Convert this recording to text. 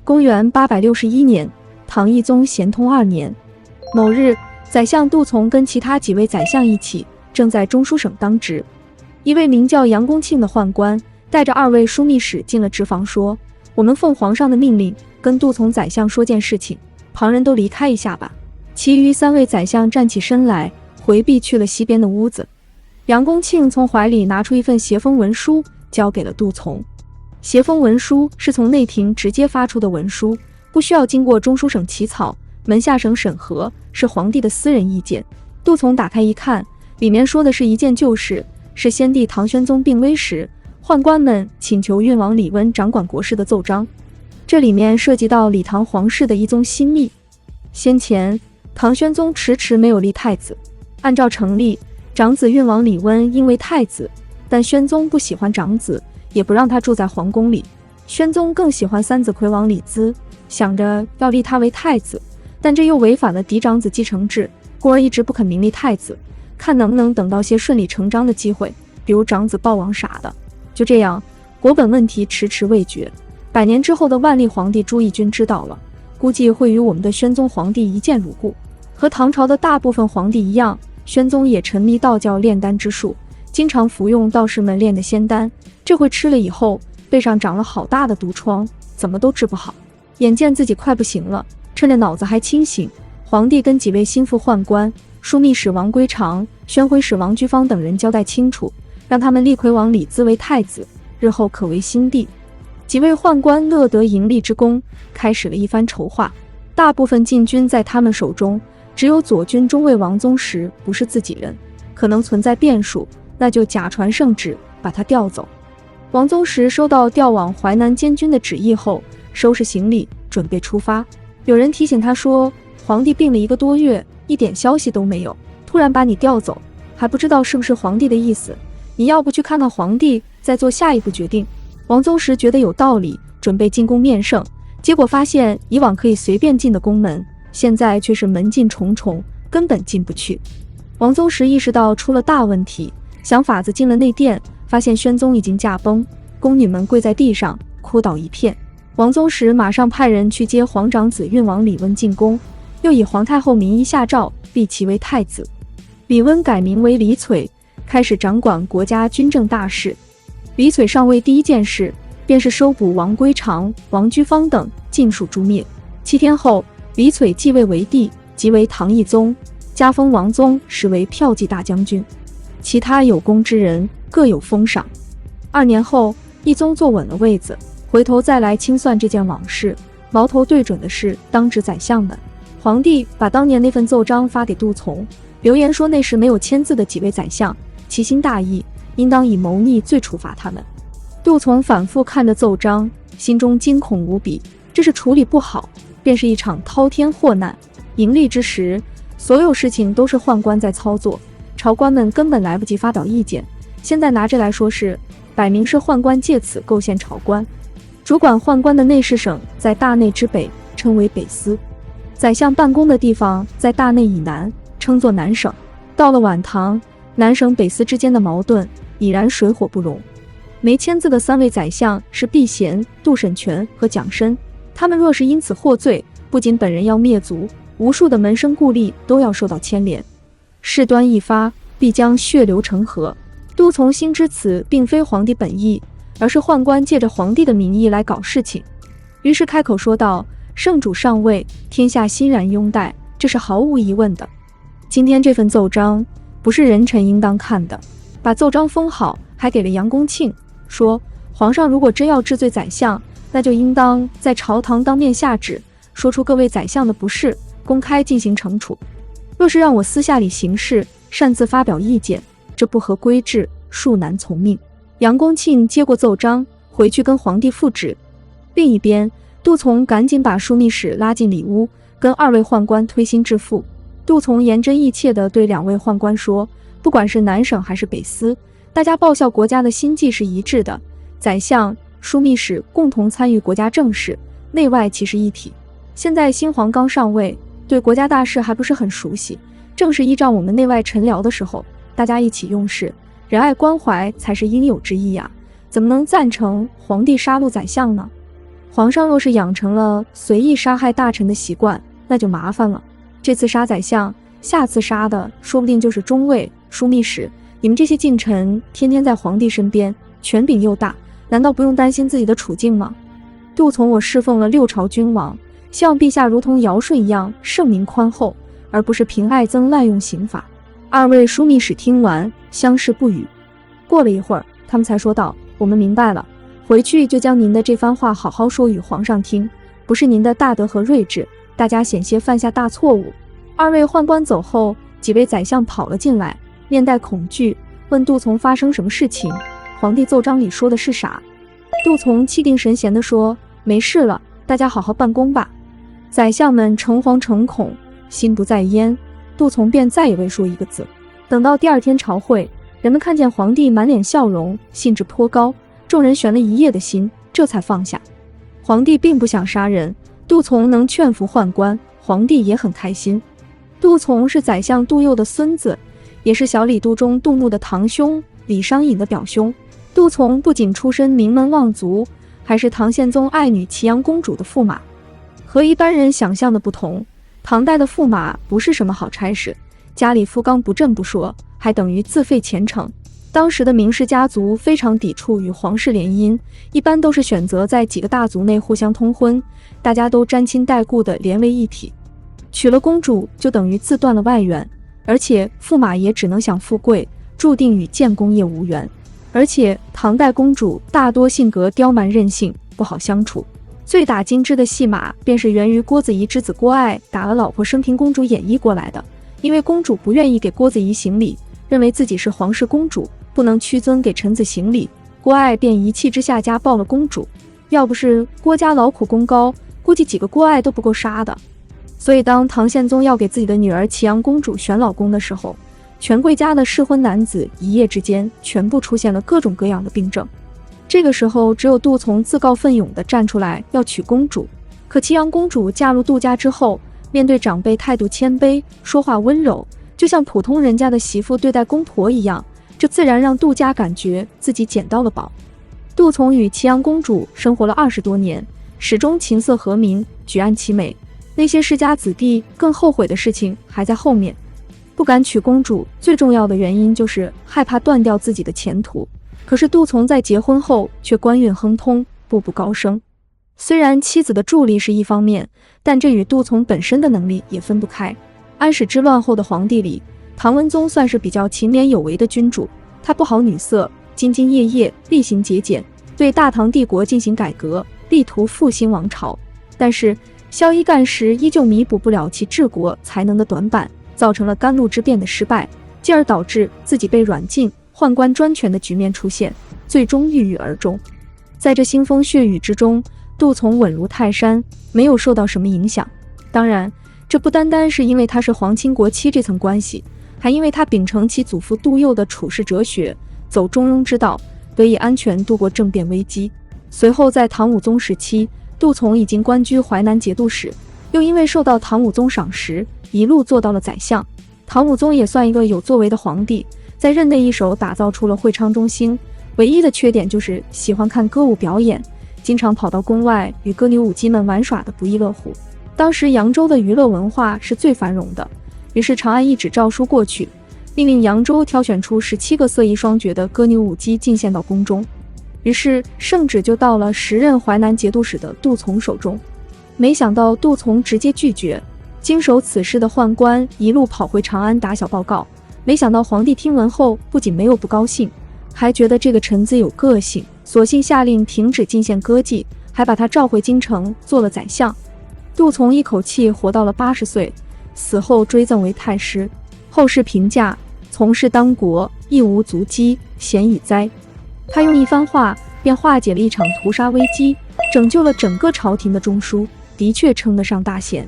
公元861年，唐懿宗咸通2年某日，宰相杜从跟其他几位宰相一起，正在中书省当值。一位名叫杨公庆的宦官带着2位枢密使进了直房，说：“我们奉皇上的命令，跟杜从宰相说件事情，旁人都离开一下吧。”其余3位宰相站起身来，回避去了西边的屋子。杨公庆从怀里拿出一份携封文书，交给了杜从。携封文书是从内廷直接发出的文书，不需要经过中书省起草，门下省审核，是皇帝的私人意见。杜从打开一看，里面说的是一件旧事，是先帝唐玄宗病危时，宦官们请求运王李温掌管国事的奏章。这里面涉及到李唐皇室的一宗新密。先前唐玄宗迟迟没有立太子，按照常例，长子运王李温因为太子，但宣宗不喜欢长子，也不让他住在皇宫里。宣宗更喜欢三子魁王李兹，想着要立他为太子，但这又违反了嫡长子继承制，故而一直不肯明立太子，看能不能等到些顺理成章的机会，比如长子暴亡啥的。就这样，国本问题迟迟未决。100年之后的万历皇帝朱翊钧知道了，估计会与我们的宣宗皇帝一见如故。和唐朝的大部分皇帝一样，宣宗也沉迷道教炼丹之术，经常服用道士们炼的仙丹，这回吃了以后，背上长了好大的毒疮，怎么都治不好。眼见自己快不行了，趁着脑子还清醒，皇帝跟几位心腹宦官、枢密使王归常、宣徽使王居方等人交代清楚，让他们立魁王李兹为太子，日后可为新帝。几位宦官乐得盈利之功，开始了一番筹划。大部分禁军在他们手中，只有左军中尉王宗实不是自己人，可能存在变数，那就假传圣旨，把他调走。王宗实收到调往淮南监军的旨意后，收拾行李准备出发。有人提醒他说，皇帝病了1个多月，一点消息都没有，突然把你调走，还不知道是不是皇帝的意思，你要不去看看皇帝，再做下一步决定。王宗实觉得有道理，准备进宫面圣，结果发现以往可以随便进的宫门，现在却是门禁重重，根本进不去。王宗实意识到出了大问题，想法子进了内殿，发现宣宗已经驾崩，宫女们跪在地上哭倒一片。王宗实马上派人去接皇长子运王李温进宫，又以皇太后名义下诏立其为太子。李温改名为李璀，开始掌管国家军政大事。李璀上位第一件事，便是收捕王归常、王居方等，尽数诛灭。7天后，李璀继位为帝，即为唐懿宗，加封王宗实为骠骑大将军。其他有功之人各有封赏。2年后，懿宗坐稳了位子，回头再来清算这件往事，矛头对准的是当值宰相们。皇帝把当年那份奏章发给杜从，留言说那时没有签字的几位宰相其心大义，应当以谋逆罪处罚他们。杜从反复看着奏章，心中惊恐无比，这是处理不好，便是一场滔天祸难。盈利之时，所有事情都是宦官在操作，朝官们根本来不及发表意见，现在拿这来说事，摆明是宦官借此构陷朝官。主管宦官的内侍省在大内之北，称为北司；宰相办公的地方在大内以南，称作南省。到了晚唐，南省北司之间的矛盾已然水火不容。没签字的3位宰相是避嫌、杜审权和蒋申，他们若是因此获罪，不仅本人要灭族，无数的门生故吏都要受到牵连。事端一发，必将血流成河。杜从心知此并非皇帝本意，而是宦官借着皇帝的名义来搞事情，于是开口说道：“圣主上位，天下欣然拥戴，这是毫无疑问的。今天这份奏章不是人臣应当看的。”把奏章封好，还给了杨公庆，说皇上如果真要治罪宰相，那就应当在朝堂当面下旨，说出各位宰相的不是，公开进行惩处。若是让我私下里行事，擅自发表意见，这不合规制，恕难从命。杨公庆接过奏章，回去跟皇帝复旨。另一边，杜从赶紧把枢密使拉进里屋，跟2位宦官推心置腹。杜从言真意切地对2位宦官说，不管是南省还是北司，大家报效国家的心计是一致的，宰相、枢密使共同参与国家政事，内外其实一体。现在新皇刚上位，对国家大事还不是很熟悉，正是依仗我们内外臣僚的时候，大家一起用事，仁爱关怀才是应有之义呀，怎么能赞成皇帝杀戮宰相呢？皇上若是养成了随意杀害大臣的习惯，那就麻烦了。这次杀宰相，下次杀的说不定就是中尉、枢密使。你们这些近臣天天在皇帝身边，权柄又大，难道不用担心自己的处境吗？杜从我侍奉了6朝君王，希望陛下如同尧舜一样圣明宽厚，而不是凭爱憎滥用刑法。2位枢密使听完，相视不语。过了一会儿，他们才说道：“我们明白了，回去就将您的这番话好好说与皇上听。不是您的大德和睿智，大家险些犯下大错误。”2位宦官走后，几位宰相跑了进来，面带恐惧，问杜从发生什么事情，皇帝奏章里说的是啥？杜从气定神闲地说：“没事了，大家好好办公吧。”宰相们诚惶诚恐，心不在焉，杜从便再也未说一个字。等到第2天朝会，人们看见皇帝满脸笑容，兴致颇高，众人悬了一夜的心，这才放下。皇帝并不想杀人，杜从能劝服宦官，皇帝也很开心。杜从是宰相杜佑的孙子，也是小李杜中杜牧的堂兄，李商隐的表兄。杜从不仅出身名门望族，还是唐宪宗爱女祁阳公主的驸马。和一般人想象的不同，唐代的驸马不是什么好差事，家里夫纲不正不说，还等于自废前程。当时的名士家族非常抵触与皇室联姻，一般都是选择在几个大族内互相通婚，大家都沾亲带故的连为一体。娶了公主就等于自断了外援，而且驸马也只能享富贵，注定与建功业无缘。而且唐代公主大多性格刁蛮任性，不好相处。最打金枝的戏码便是源于郭子仪之子郭爱打了老婆升平公主演绎过来的。因为公主不愿意给郭子仪行礼，认为自己是皇室公主，不能屈尊给臣子行礼，郭爱便一气之下家暴了公主。要不是郭家劳苦功高，估计几个郭爱都不够杀的。所以当唐宪宗要给自己的女儿祁阳公主选老公的时候，权贵家的适婚男子一夜之间全部出现了各种各样的病症。这个时候只有杜从自告奋勇地站出来要娶公主。可祁阳公主嫁入杜家之后，面对长辈态度谦卑，说话温柔，就像普通人家的媳妇对待公婆一样，这自然让杜家感觉自己捡到了宝。杜从与祁阳公主生活了20多年，始终琴瑟和鸣，举案齐眉。那些世家子弟更后悔的事情还在后面。不敢娶公主最重要的原因就是害怕断掉自己的前途。可是杜从在结婚后却官运亨通，步步高升。虽然妻子的助力是一方面，但这与杜从本身的能力也分不开。安史之乱后的皇帝里，唐文宗算是比较勤勉有为的君主，他不好女色，兢兢业业，厉行节俭，对大唐帝国进行改革，力图复兴王朝。但是萧一干时依旧弥补不了其治国才能的短板，造成了甘露之变的失败，进而导致自己被软禁，宦官专权的局面出现，最终郁郁而终。在这腥风血雨之中，杜从稳如泰山，没有受到什么影响。当然，这不单单是因为他是皇亲国戚这层关系，还因为他秉承其祖父杜佑的处世哲学，走中庸之道，得以安全度过政变危机。随后在唐武宗时期，杜从已经官居淮南节度使，又因为受到唐武宗赏识，一路做到了宰相。唐武宗也算一个有作为的皇帝，在任内一手打造出了会昌中兴，唯一的缺点就是喜欢看歌舞表演，经常跑到宫外与歌女舞姬们玩耍的不亦乐乎。当时扬州的娱乐文化是最繁荣的，于是长安一纸诏书过去，命令扬州挑选出17个色艺双绝的歌女舞姬进献到宫中。于是圣旨就到了时任淮南节度使的杜从手中。没想到杜从直接拒绝，经手此事的宦官一路跑回长安打小报告。没想到皇帝听闻后不仅没有不高兴，还觉得这个臣子有个性，索性下令停止进献歌妓，还把他召回京城做了宰相。杜从一口气活到了80岁，死后追赠为太师。后世评价：从事当国，亦无足迹，贤与哉。他用一番话便化解了一场屠杀危机，拯救了整个朝廷的中枢，的确称得上大贤。